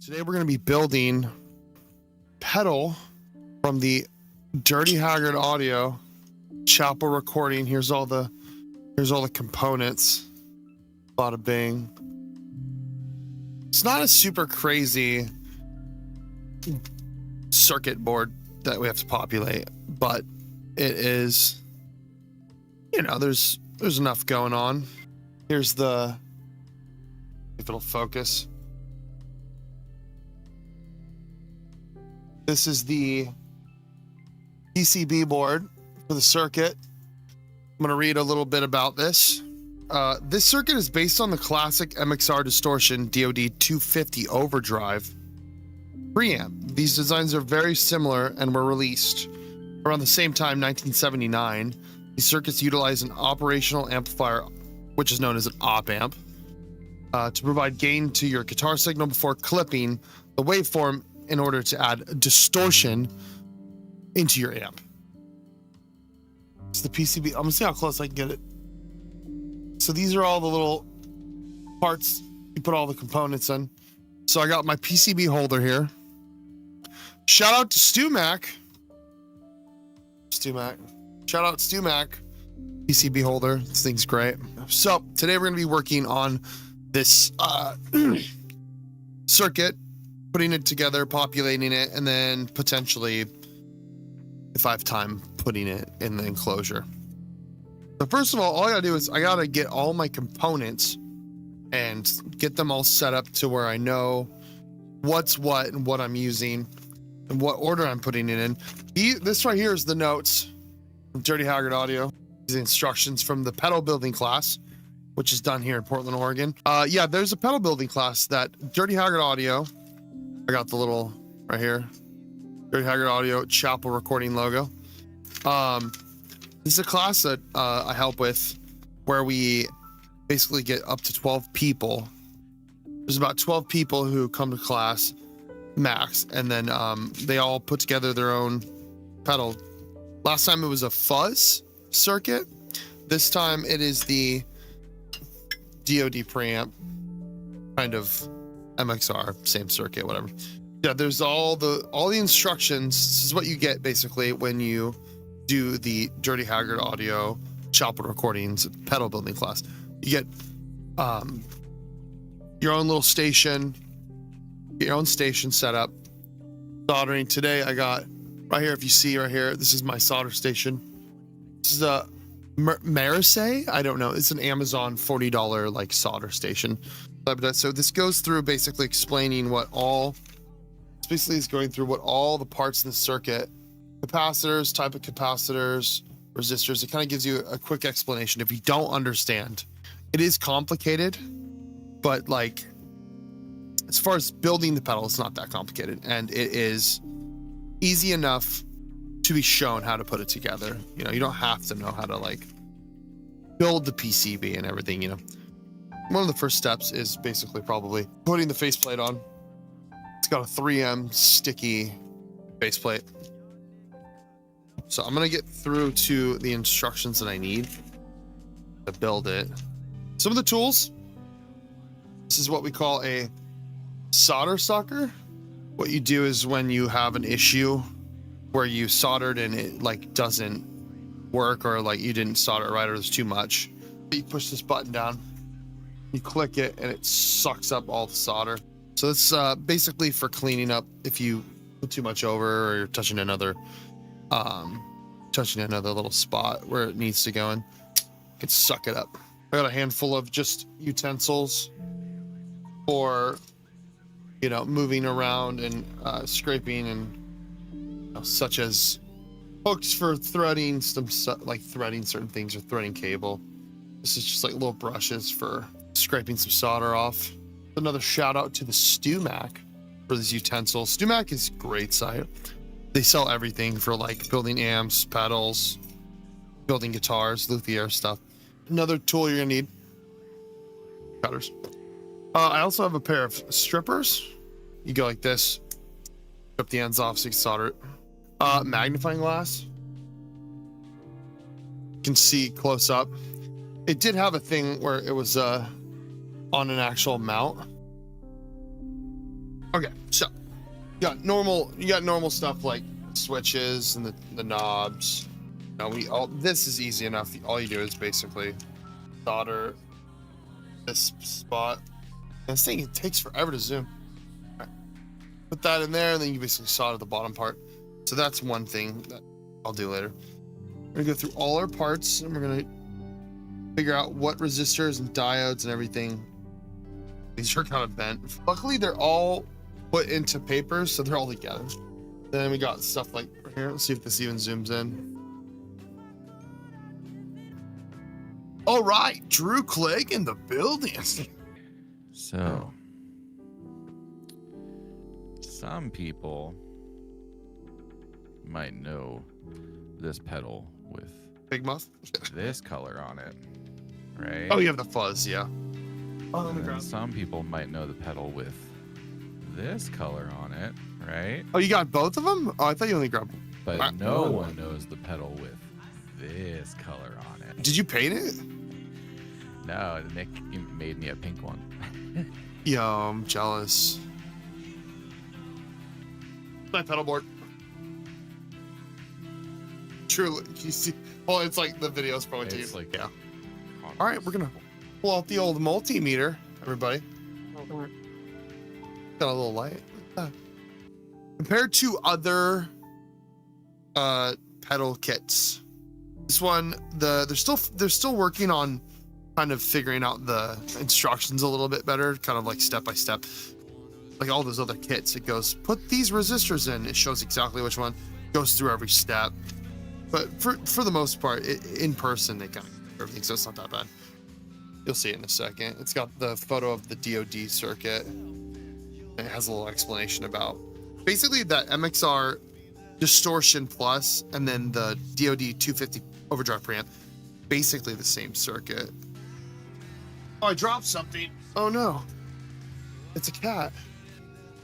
Today we're going to be building pedal from the Dirty Haggard audio chapel recording. Here's all the components. Bada bing. It's not a super crazy circuit board that we have to populate, but it is, you know, there's enough going on. Here's the, if it'll focus. This is the PCB board for the circuit. I'm going to read a little bit about this. This circuit is based on the classic MXR distortion DoD 250 overdrive preamp. These designs are very similar and were released around the same time, 1979. These circuits utilize an operational amplifier, which is known as an op amp, to provide gain to your guitar signal before clipping the waveform in order to add distortion into your amp. It's the PCB. I'm gonna see how close I can get it. So these are all the little parts you put all the components in. So I got my PCB holder here. Shout out to StuMac. Shout out StuMac PCB holder. This thing's great. So today we're gonna be working on this circuit, putting it together, populating it, and then potentially, if I have time, putting it in the enclosure. So first of all I gotta do is I gotta get all my components and get them all set up to where I know what's what and what I'm using and what order I'm putting it in. This right here is the notes from Dirty Haggard Audio. These instructions from the pedal building class, which is done here in Portland, Oregon. Yeah, there's a pedal building class that Dirty Haggard Audio, I got the little right here, Dirty Haggard Audio chapel recording logo. This is a class that I help with where we basically get up to 12 people. There's about 12 people who come to class max, and then they all put together their own pedal. Last time it was a fuzz circuit. This time it is the DoD preamp, kind of MXR, same circuit, whatever. Yeah, there's all the instructions. This is what you get basically when you do the Dirty Haggard Audio chapel recordings pedal building class. You get your own little station, get your own station set up. Soldering today, I got right here. If you see right here, this is my solder station. This is a Marisay. I don't know. It's an Amazon $40 like solder station. So this goes through basically explaining what all, it's basically is going through what all the parts in the circuit, capacitors, type of capacitors, resistors. It kind of gives you a quick explanation if you don't understand. It is complicated, but like as far as building the pedal, it's not that complicated, and it is easy enough to be shown how to put it together. You know, you don't have to know how to like build the PCB and everything, you know. One of the first steps is basically probably putting the faceplate on. It's got a 3M sticky faceplate. So I'm gonna get through to the instructions that I need to build it. Some of the tools. This is what we call a solder sucker. What you do is when you have an issue where you soldered and it like doesn't work, or like you didn't solder it right, or there's too much, you push this button down, you click it, and it sucks up all the solder. So it's basically for cleaning up if you put too much over, or you're touching another little spot where it needs to go in. You can suck it up. I got a handful of just utensils for, you know, moving around and scraping, and you know, such as hooks for threading some like threading certain things, or threading cable. This is just like little brushes for scraping some solder off. Another shout out to the StuMac for these utensils. StuMac is a great site. They sell everything for like building amps, pedals, building guitars, luthier stuff. Another tool you're gonna need, cutters. I also have a pair of strippers. You go like this, strip the ends off so you can solder it. Magnifying glass. You can see close up. It did have a thing where it was on an actual mount. Okay, so you got normal stuff like switches and the knobs. Now this is easy enough. All you do is basically solder this spot. And this thing, it takes forever to zoom. Right. Put that in there, and then you basically solder the bottom part. So that's one thing that I'll do later. We're gonna go through all our parts, and we're gonna figure out what resistors and diodes and everything. These are kind of bent. Luckily, they're all put into paper, so they're all together. Then we got stuff like here. Let's see if this even zooms in. All right, Drew Clegg in the building. So, some people might know this pedal with Big Muff. this color on it, right? Oh, you have the fuzz, yeah. Oh, And then some people might know the pedal with this color on it, right? Oh, you got both of them? Oh, I thought you only grabbed one. But no one knows the pedal with this color on it. Did you paint it? No, Nick made me a pink one. Yo, I'm jealous. My pedal board. Truly, you see. Well, it's like the video's probably taking. It's like, yeah. All right, we're gonna pull out the old multimeter, everybody. Got a little light. Compared to other pedal kits, this one they're still working on kind of figuring out the instructions a little bit better, kind of like step by step. Like all those other kits, it goes put these resistors in. It shows exactly which one, goes through every step. But for the most part, in person they kind of do everything, so it's not that bad. You'll see it in a second. It's got the photo of the DoD circuit. It has a little explanation about basically that MXR distortion plus and then the DoD 250 overdrive preamp, basically the same circuit. Oh, I dropped something. Oh no, it's a cat.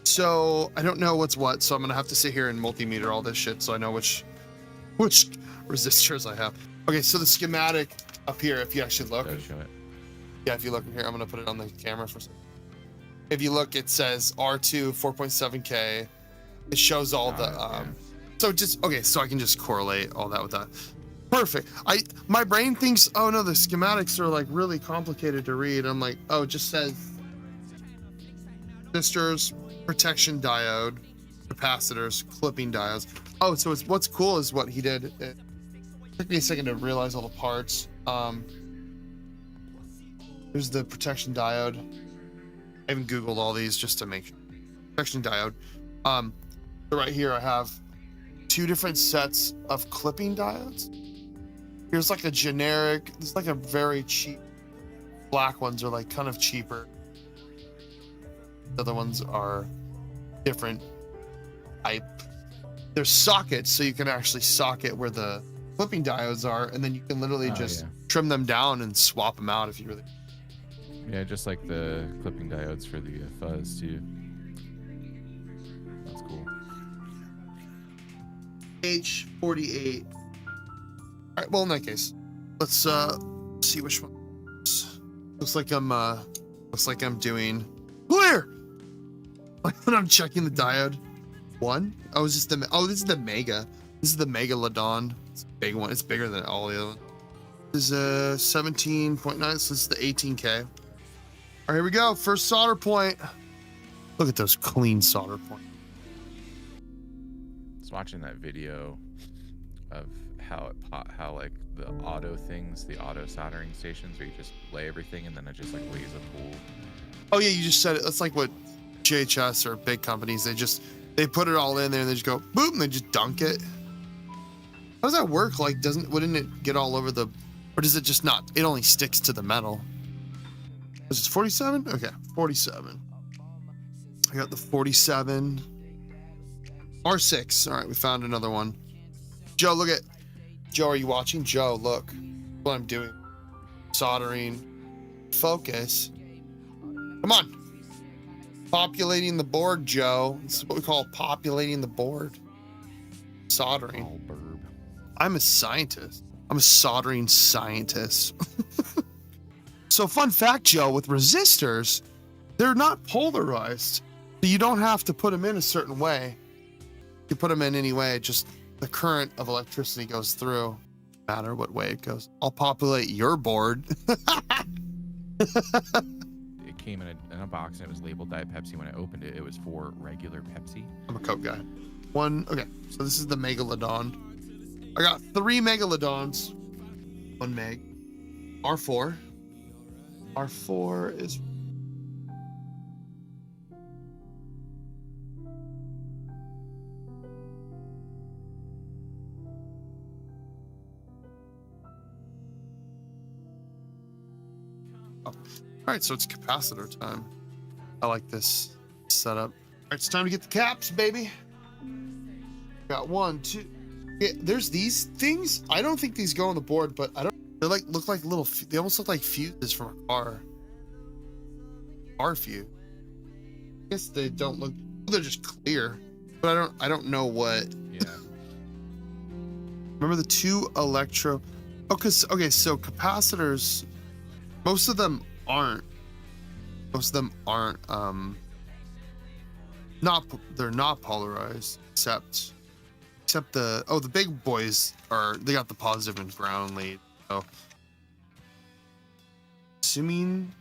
So I don't know what's what, so I'm gonna have to sit here and multimeter all this shit so I know which resistors I have. Okay, so the schematic up here, if you actually look. Show it. Yeah, if you look in here, I'm gonna put it on the camera for a second. If you look, it says R2 4.7K. It shows all so just okay, so I can just correlate all that with that. Perfect. My brain thinks, oh no, the schematics are like really complicated to read. I'm like, oh, it just says resistors, protection diode, capacitors, clipping diodes. Oh, so what's cool is what he did. It took me a second to realize all the parts. There's the protection diode. I even Googled all these just to make sure. Protection diode. So right here I have two different sets of clipping diodes. Here's like a generic, there's like a very cheap, black ones are like kind of cheaper. The other ones are different type. There's sockets, so you can actually socket where the clipping diodes are, and then you can literally trim them down and swap them out if you really. Yeah, just like the clipping diodes for the fuzz too. That's cool. H48. All right, well in that case, let's see which one. Looks like I'm doing clear. Like when I'm checking the diode. One? Oh, this is the Mega. This is the Megalodon. It's a big one. It's bigger than all the other ones. This is 17.9, so this is the 18K. All right, here we go. First solder point. Look at those clean solder points. I was watching that video of how like the auto things, the auto soldering stations where you just lay everything and then it just like lays a pool. Oh yeah, you just said it. That's like what JHS or big companies, they put it all in there and they just go boop and they just dunk it. How does that work? Like wouldn't it get all over or does it just not, it only sticks to the metal? Is it 47? Okay, 47. I got the 47. R6. All right, we found another one. Joe, look at. Joe, are you watching? Joe, look what I'm doing. Soldering. Focus. Come on. Populating the board, Joe. This is what we call populating the board. Soldering. Oh, burb. I'm a scientist. I'm a soldering scientist. So fun fact, Joe, with resistors, they're not polarized. You don't have to put them in a certain way. You put them in any way, just the current of electricity goes through, no matter what way it goes. I'll populate your board. It came in a box and it was labeled Diet Pepsi. When I opened it, it was for regular Pepsi. I'm a Coke guy. Okay, so this is the Megalodon. I got 3 Megalodons. 1 meg. R4. R4 is... All right, so it's capacitor time. I like this setup. All right, it's time to get the caps, baby. Got 1, 2. Yeah, there's these things. I don't think these go on the board, but I don't. They look like little. They almost look like fuses from a car. Car fuse. I guess they don't look. They're just clear, but I don't know what. Yeah. Remember the 2 electro. Oh, okay, so capacitors. Most of them aren't. They're not polarized, except the big boys they got the positive and ground lead. So assuming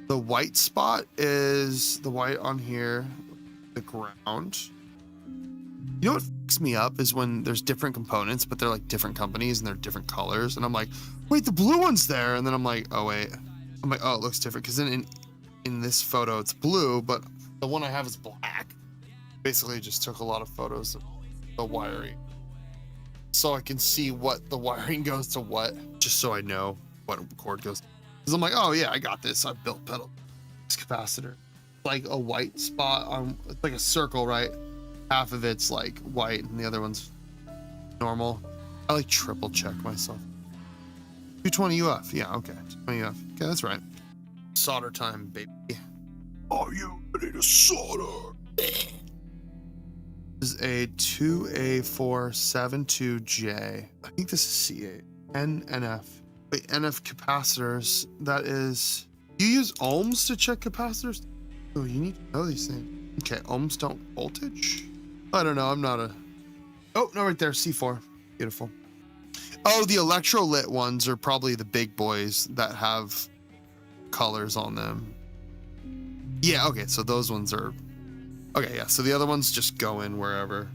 the white spot is the white on here, the ground. You know what fucks me up is when there's different components, but they're like different companies and they're different colors, and I'm like, wait, the blue one's there, and then I'm like, oh wait, it looks different because then in this photo it's blue, but the one I have is black. Basically, just took a lot of photos of the wiring, so I can see what the wiring goes to what, just so I know what cord goes. Because I'm like, oh yeah, I got this. I built pedal. This capacitor, like a white spot on, it's like a circle, right? Half of it's like white and the other one's normal. I like triple check myself. 220 UF, yeah, okay. 220 UF, okay, that's right. Solder time, baby. Are you ready to solder? This is a 2A472J. I think this is C8. NF. Wait, NF capacitors. That is. You use ohms to check capacitors? Oh, you need to know these things. Okay, ohms don't voltage? I don't know. I'm not a. Oh, no, right there. C4. Beautiful. Oh, the electrolit ones are probably the big boys that have colors on them. Yeah, okay, so those ones are. Okay, yeah, so the other ones just go in wherever.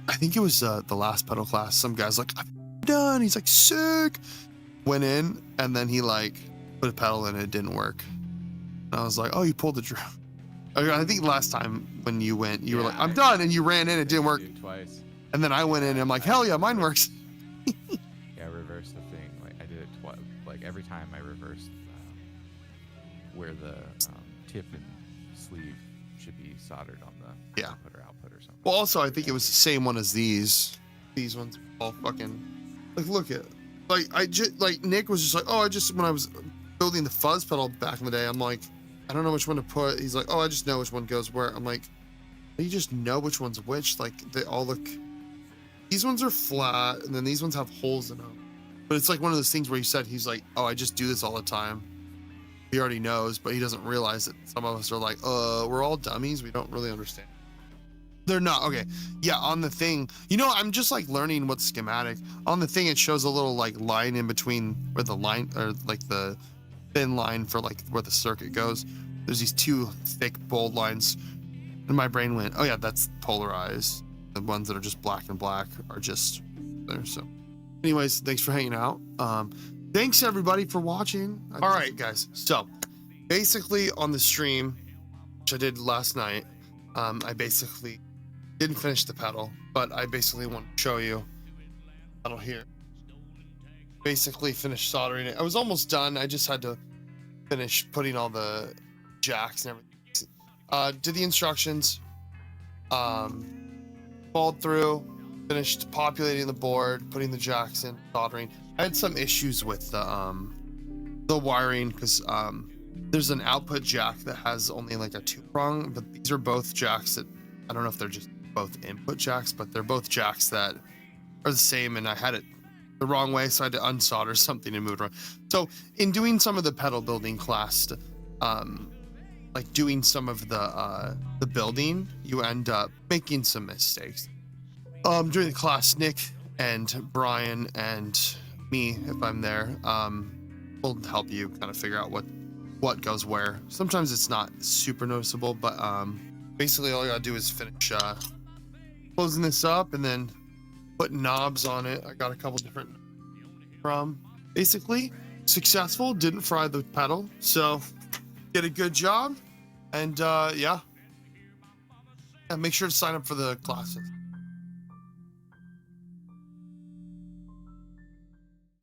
I think it was the last pedal class. Some guy's like, I'm done. He's like, sick. Went in, and then he like put a pedal in, it didn't work. And I was like, oh, you pulled the drum. I think last time when you went, you were like, I'm done, and you ran in, it didn't work. Twice. And then I went in, and I'm like, hell yeah, mine works. Yeah, reverse the thing. Like I did it twice. Like every time I reversed where the tip and sleeve should be soldered on the input or output or something. Well, also I think it was the same one as these. These ones all fucking like look at. Like Nick was just like, oh, when I was building the fuzz pedal back in the day, I'm like, I don't know which one to put. He's like, oh, I just know which one goes where. I'm like, you just know which one's which. Like they all look. These ones are flat, and then these ones have holes in them. But it's like one of those things where he said he's like, oh, I just do this all the time. He already knows, but he doesn't realize that some of us are like, we're all dummies. We don't really understand. They're not. Okay. Yeah. On the thing, I'm just like learning what's schematic. On the thing, it shows a little like line in between where the line or like the thin line for like where the circuit goes. There's these 2 thick bold lines. And my brain went, oh yeah, that's polarized. The ones that are just black and black are just there. So anyways, thanks for hanging out. Thanks everybody for watching. All right, guys. So basically on the stream, which I did last night, I basically didn't finish the pedal, but I basically want to show you pedal here. Basically finished soldering it. I was almost done. I just had to finish putting all the jacks and everything. Did the instructions, followed through, finished populating the board, putting the jacks in, soldering. I had some issues with the wiring because there's an output jack that has only like a 2-prong, but these are both jacks that I don't know if they're just both input jacks, but they're both jacks that are the same, and I had it the wrong way, so I had to unsolder something and move it around. So in doing some of the pedal building class, like doing some of the building, you end up making some mistakes. During the class, Nick and Brian and me, if I'm there, will help you kind of figure out what goes where. Sometimes it's not super noticeable, but basically all you gotta do is finish closing this up and then put knobs on it. I got a couple different from. Basically successful, didn't fry the pedal, so did a good job. And yeah, make sure to sign up for the classes.